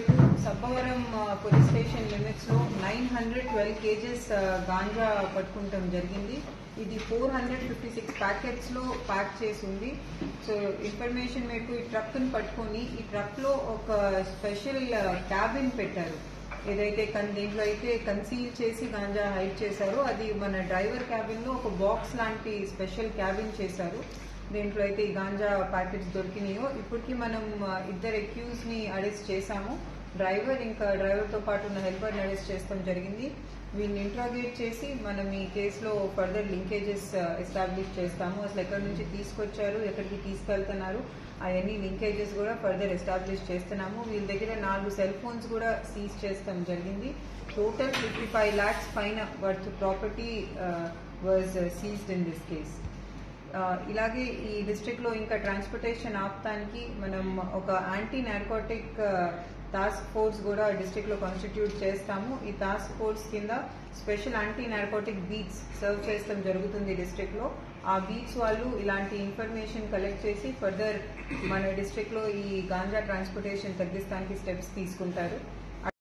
మేరకు Sabbavaram police station limits లో 912 kgs ganja పట్టుకుంటాం జరిగింది. ఇది 456 ప్యాకెట్స్ లో ప్యాక్ చేసి ఉంది. సో ఇన్ఫర్మేషన్ మేరకు ఈ ట్రక్ ని పట్టుకొని ఈ ట్రక్ లో ఒక స్పెషల్ క్యాబిన్ పెట్టారు. ఏదైతే దీంట్లో అయితే కన్సీల్ చేసి గాంజా హైడ్ చేశారో అది మన డ్రైవర్ క్యాబిన్ లో ఒక బాక్స్ లాంటి స్పెషల్ క్యాబిన్ చేశారు. దీంట్లో అయితే ఈ గాంజా ప్యాకెట్స్ దొరికినాయో. ఇప్పటికీ మనం ఇద్దరు అక్యూజ్ ని అరెస్ట్ చేశాము. డ్రైవర్ ఇంకా డ్రైవర్ తో పాటు ఉన్న హెల్పర్ ని అరెస్ట్ చేస్తాం జరిగింది. వీళ్ళని ఇంట్రాగేట్ చేసి మనం ఈ కేసులో ఫర్దర్ లింకేజెస్ ఎస్టాబ్లిష్ చేస్తాము. అసలు ఎక్కడి నుంచి తీసుకొచ్చారు, ఎక్కడికి తీసుకెళ్తున్నారు, అవన్నీ లింకేజెస్ కూడా ఫర్దర్ ఎస్టాబ్లిష్ చేస్తున్నాము. వీళ్ళ దగ్గర 4 సెల్ ఫోన్స్ కూడా సీజ్ చేస్తాం జరిగింది. టోటల్ 55 lakhs పైన worth property was seized in this case. ఇలాగే ఈ డిస్ట్రిక్ట్ లో ఇంకా ట్రాన్స్పోర్టేషన్ ఆపడానికి మనం ఒక యాంటీ నార్కోటిక్ టాస్క్ ఫోర్స్ కూడా డిస్ట్రిక్ట్ లో కాన్స్టిట్యూట్ చేస్తాము. ఈ టాస్క్ ఫోర్స్ కింద special anti narcotic beats serve చేస్తాం జరుగుతుంది డిస్ట్రిక్ట్ లో. ఆ బీట్స్ వాళ్ళు ఇలాంటి ఇన్ఫర్మేషన్ కలెక్ట్ చేసి ఫర్దర్ మన డిస్ట్రిక్ట్ లో ఈ గాంజా ట్రాన్స్పోర్టేషన్ తగ్గిస్తానికి స్టెప్స్ తీసుకుంటారు.